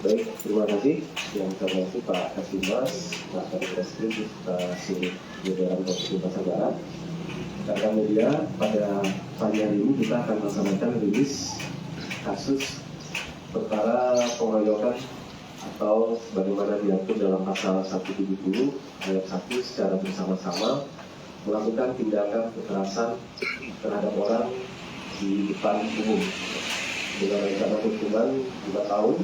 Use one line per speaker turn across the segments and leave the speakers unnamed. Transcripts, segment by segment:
Baik, terima kasih. Yang kami hormati Pak Kasimas, Pak Kaditreskrim, Pak Sini Jajaran Polres Pasar Barat. Rekan media, pada pagi hari ini kita akan melaksanakan rilis kasus perkara pengeroyokan atau sebagaimana diatur dalam pasal 170 ayat 1 secara bersama-sama melakukan tindakan kekerasan terhadap orang di depan umum dengan rencana hukuman 2 tahun,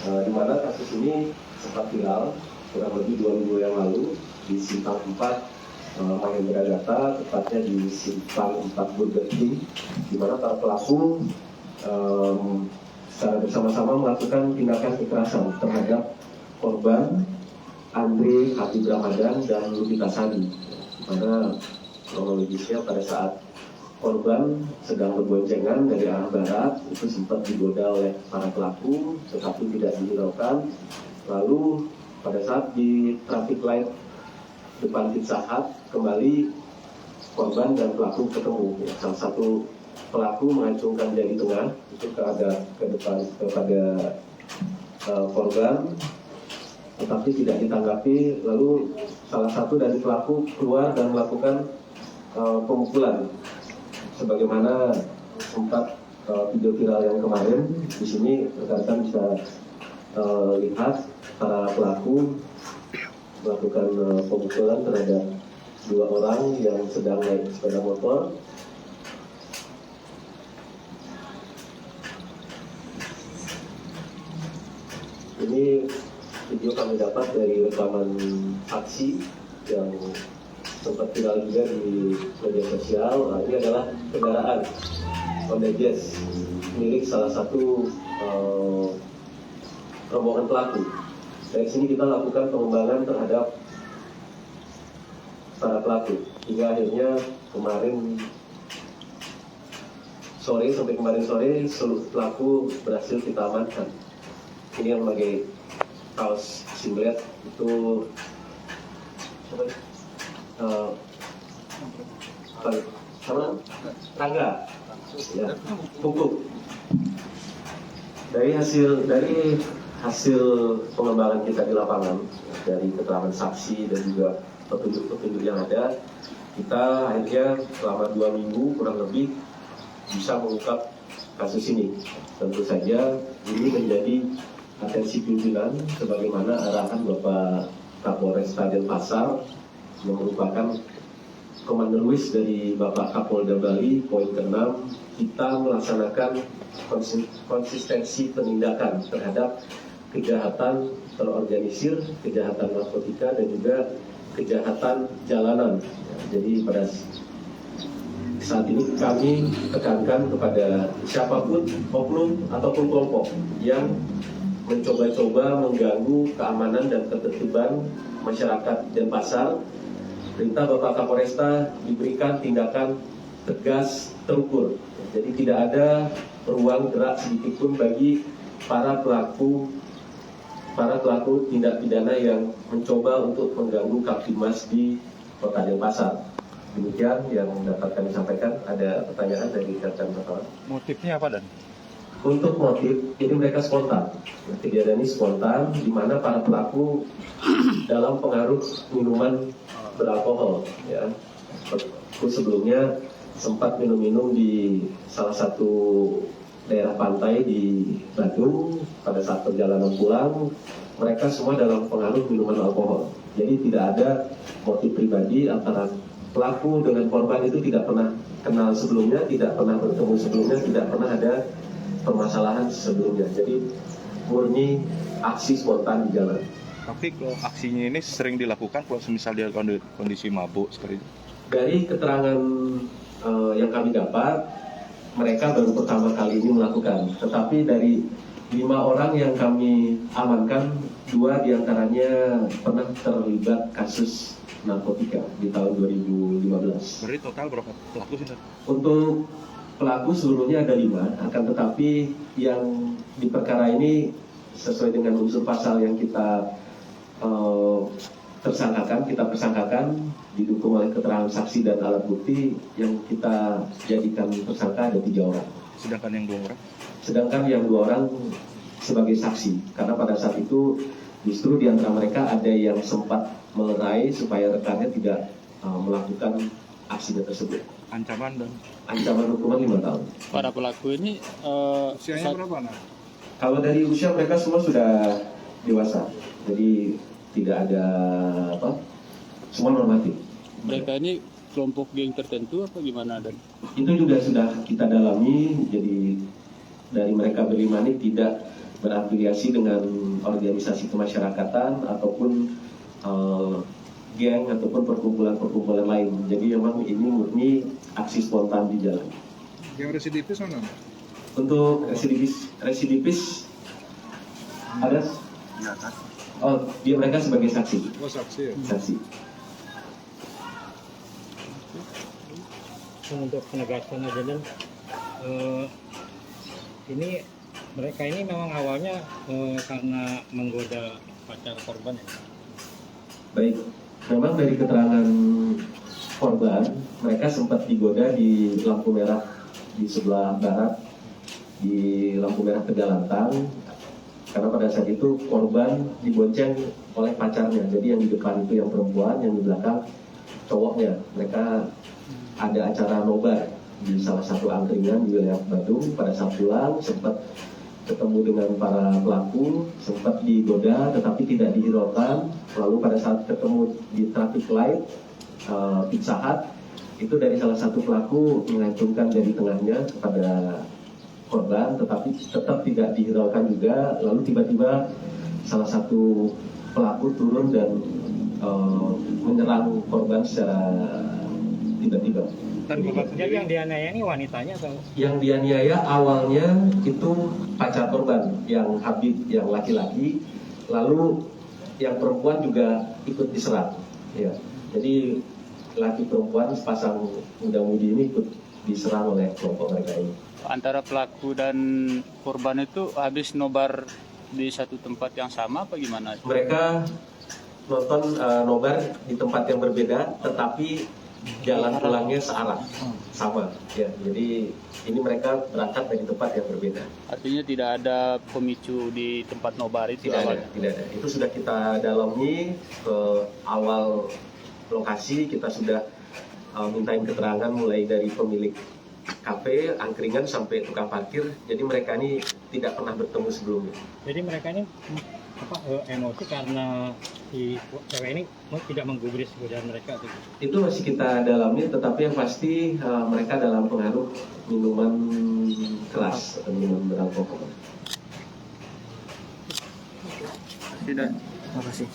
di mana kasus ini sempat viral kurang lebih 2 minggu yang lalu di Simpang 4 Mahendra Gata, tepatnya di Simpang 4 Burger King, di mana para pelaku secara bersama-sama melakukan tindakan kekerasan terhadap korban Andre Habib Ramadan dan Lupita Sadi. Mana kronologisnya pada saat korban sedang berboncengan dari arah barat, itu sempat digoda oleh para pelaku, tetapi tidak dihiraukan. Lalu pada saat di traffic light depan Pizza Hut, kembali korban dan pelaku ketemu. Salah satu pelaku mengacungkan jari tengah itu ke depan kepada korban, tetapi tidak ditanggapi. Lalu salah satu dari pelaku keluar dan melakukan pemukulan, sebagaimana sempat video viral yang kemarin. Di sini rekan-rekan bisa lihat para pelaku melakukan pemukulan terhadap 2 orang yang sedang naik sepeda motor. Ini video kami dapat dari rekaman saksi yang sempat viral juga di media sosial. Nah, ini adalah kendaraan Honda Jazz milik salah satu rombongan pelaku. Dari sini kita lakukan pengembangan terhadap para pelaku hingga akhirnya kemarin sore seluruh pelaku berhasil kita amankan. Ini yang pakai kaos singlet itu sama Rangga, ya, punggung. Dari hasil pengembangan kita di lapangan, dari keterangan saksi dan juga petunjuk-petunjuk yang ada, kita akhirnya selama 2 minggu kurang lebih bisa mengungkap kasus ini. Tentu saja ini menjadi atensi pimpinan sebagaimana arahan Bapak Kapolres Denpasar yang merupakan Komander Wis dari Bapak Kapolda Bali. Poin ke-6, kita melaksanakan konsistensi penindakan terhadap kejahatan terorganisir, kejahatan narkotika, dan juga kejahatan jalanan. Jadi pada saat ini kami tekankan kepada siapapun, oknum ataupun kelompok yang mencoba-coba mengganggu keamanan dan ketertiban masyarakat Denpasar, perintah Bapak Kapolresta diberikan tindakan tegas, terukur. Jadi tidak ada ruang gerak sedikitpun bagi para pelaku tindak pidana yang mencoba untuk mengganggu Kaptimas di Kota Denpasar. Demikian yang dapat kami sampaikan. Ada pertanyaan dari rekan Bapak?
Motifnya apa, Dan?
Untuk motif, ini mereka spontan. Kejadian ini spontan, di mana para pelaku dalam pengaruh minuman beralkohol. Ya. Sebelumnya sempat minum-minum di salah satu daerah pantai di Bandung. Pada saat perjalanan pulang, mereka semua dalam pengaruh minuman alkohol. Jadi tidak ada motif pribadi antara pelaku dengan korban. Itu tidak pernah kenal sebelumnya, tidak pernah bertemu sebelumnya, tidak pernah ada permasalahan sebelumnya. Jadi murni aksi spontan di jalan.
Tapi kalau aksinya ini sering dilakukan kalau misal dia kondisi mabuk seperti itu?
Dari keterangan yang kami dapat, mereka baru pertama kali ini melakukan. Tetapi dari 5 orang yang kami amankan, 2 diantaranya pernah terlibat kasus narkotika di tahun 2015.
Berarti total berapa pelaku sih?
Untuk pelaku seluruhnya ada 5, akan tetapi yang di perkara ini sesuai dengan unsur pasal yang kita persangkakan, didukung oleh keterangan saksi dan alat bukti yang kita jadikan tersangka ada 3 orang.
Sedangkan yang 2 orang?
Sedangkan yang 2 orang sebagai saksi, karena pada saat itu justru di antara mereka ada yang sempat melerai supaya rekannya tidak melakukan aksinya tersebut.
Ancaman
hukuman 5 tahun.
Para pelaku ini
usianya berapa, Nah?
Kalau dari usia mereka semua sudah dewasa, jadi tidak ada semua normatif.
mereka ini kelompok geng tertentu apa gimana, dan
Itu juga sudah kita dalami, jadi dari mereka berlima ini tidak berafiliasi dengan organisasi kemasyarakatan ataupun geng ataupun perkumpulan lain. Jadi memang ini murni aksi spontan di jalan.
Yang residivis mana?
Untuk residivis ada? Oh, dia mereka sebagai saksi.
Oh, saksi ya?
Saksi.
Untuk penegasan aja, dan ini mereka ini memang awalnya karena menggoda pacar korban ya.
Baik, memang dari keterangan korban, mereka sempat digoda di lampu merah di sebelah barat, di lampu merah Tegalantang, karena pada saat itu korban dibonceng oleh pacarnya. Jadi yang di depan itu yang perempuan, yang di belakang cowoknya. Mereka ada acara nobar di salah satu angkringan di wilayah Badung. Pada saat pulang sempat ketemu dengan para pelaku, sempat digoda tetapi tidak dihiraukan. Lalu pada saat ketemu di traffic light Pizza Hut, itu dari salah satu pelaku mengacungkan jari tengahnya kepada korban, tetapi tetap tidak dihiraukan juga. Lalu tiba-tiba salah satu pelaku turun dan menyerang korban secara tiba-tiba.
Jadi yang dianiaya ini wanitanya atau?
Yang dianiaya awalnya itu pacar korban, yang Habib, yang laki-laki, lalu yang perempuan juga ikut diserang. Ya. Jadi laki perempuan sepasang muda-mudi ini ikut diserang oleh kelompok mereka ini.
antara pelaku dan korban itu habis nobar di satu tempat yang sama apa gimana?
Mereka nonton nobar di tempat yang berbeda, tetapi jalan pulangnya searah, sama. Ya, jadi ini mereka berangkat dari tempat yang berbeda.
Artinya tidak ada pemicu di tempat nobar itu awalnya?
Tidak ada. Itu sudah kita dalami ke awal lokasi, kita sudah mintain keterangan mulai dari pemilik kafe, angkringan sampai tukang parkir. Jadi mereka ini tidak pernah bertemu sebelumnya.
Jadi mereka ini emosi karena si cewek ini tidak menggubris godaan mereka gitu.
Itu masih kita dalami, tetapi yang pasti mereka dalam pengaruh minuman keras atau minuman beralkohol.
Tidak.
Makasih.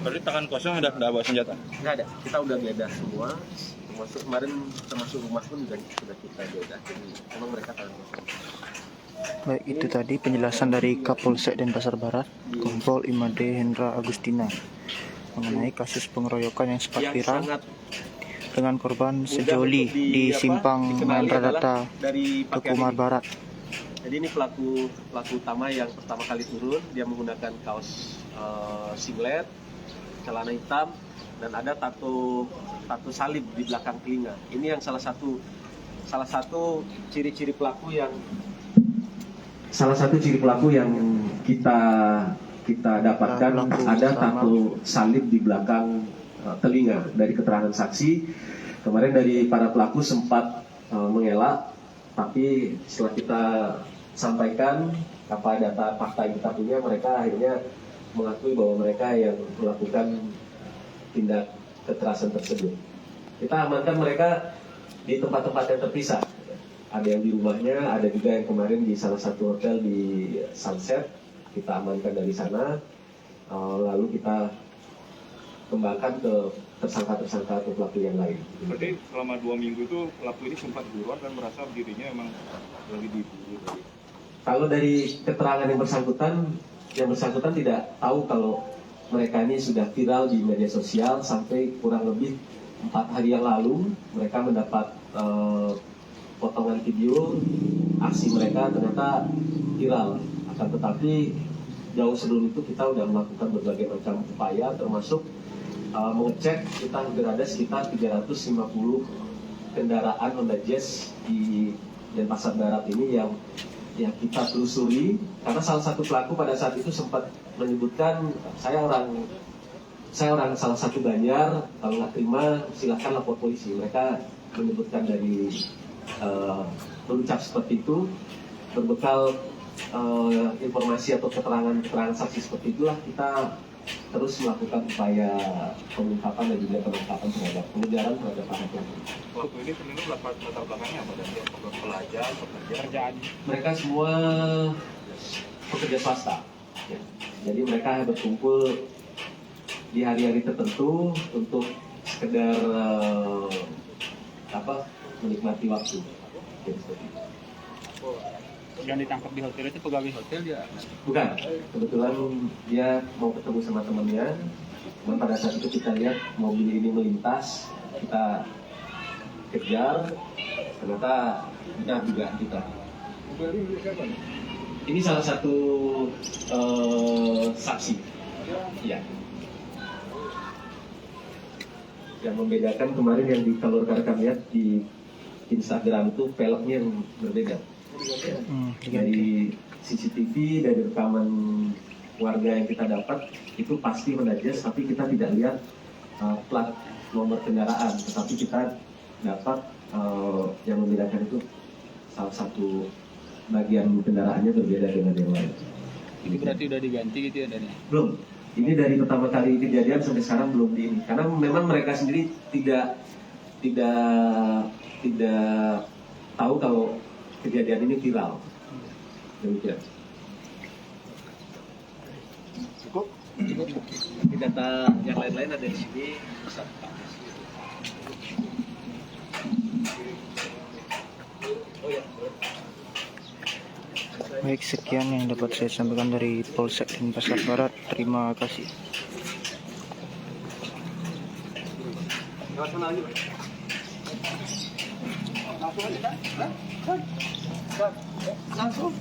Berarti tangan kosong ada bawa senjata?
Nggak ada, kita udah beda semua. Termasuk kemarin, termasuk rumah pun juga sudah kita beda. Jadi memang mereka tangan kosong.
Baik, itu tadi penjelasan dari Kapolsek Denpasar Barat, Kompol Imade Hendra Agustina, mengenai kasus pengeroyokan yang sempat viral dengan korban sejoli di Simpang Mandradata, Tukumar Barat.
Jadi ini pelaku utama yang pertama kali turun. Dia menggunakan kaos singlet, celana hitam, dan ada tato salib di belakang telinga. Ini yang salah satu ciri-ciri pelaku yang kita dapatkan, ada tato salib di belakang telinga. Dari keterangan saksi kemarin dari para pelaku sempat mengelak, tapi setelah kita sampaikan apa data fakta yang kita punya, mereka akhirnya mengakui bahwa mereka yang melakukan tindak kekerasan tersebut. Kita amankan mereka di tempat-tempat yang terpisah. Ada yang di rumahnya, ada juga yang kemarin di salah satu hotel di Sunset. Kita amankan dari sana, lalu kita kembangkan ke tersangka-tersangka atau pelaku yang lain.
Berarti selama 2 minggu itu pelaku ini sempat buruan dan merasa dirinya emang lagi diburu.
Kalau dari keterangan yang bersangkutan tidak tahu kalau mereka ini sudah viral di media sosial sampai kurang lebih 4 hari yang lalu. Mereka mendapat potongan video aksi mereka ternyata viral. Akan tetapi jauh sebelum itu kita sudah melakukan berbagai macam upaya, termasuk mengecek. Kita berada sekitar 350 kendaraan Honda Jazz di Denpasar Barat ini yang ya kita telusuri karena salah satu pelaku pada saat itu sempat menyebutkan saya orang salah satu Banjar, kalau nggak terima silahkan lapor polisi. Mereka menyebutkan dari berucap seperti itu, berbekal informasi atau keterangan saksi seperti itulah kita terus melakukan upaya pengungkapan dan juga penangkapan terhadap pengejaran terhadap para pelaku.
Pelaku ini sebenarnya latar belakangnya apa? Dan dia pelajar, pekerjaan.
Mereka semua pekerja swasta, ya. Jadi mereka berkumpul di hari-hari tertentu untuk sekedar menikmati waktu. Ya, seperti itu.
Yang ditangkap di hotel itu pegawai hotel dia?
Bukan, kebetulan dia mau ketemu sama temannya. Cuman pada saat itu kita lihat mobil ini melintas, kita kejar, ternyata kita juga kita. Ini salah satu saksi, ya. Yang membedakan kemarin yang kalau rekan-rekan lihat di Instagram itu velgnya yang berbeda. Dari CCTV, dari rekaman warga yang kita dapat itu pasti menajas, tapi kita tidak lihat plat nomor kendaraan, tetapi kita dapat yang membedakan itu salah satu bagian kendaraannya berbeda dengan yang lain.
Ini berarti udah diganti gitu ya dari?
Belum. Ini dari pertama kali kejadian sampai sekarang belum di ini. Karena memang mereka sendiri tidak tahu kalau kejadian ini viral. Demikian. Cukup. Di data yang lain-lain ada di sini.
Baik, sekian yang dapat saya sampaikan dari Polsek Denpasar Barat. Terima kasih.
Langsung.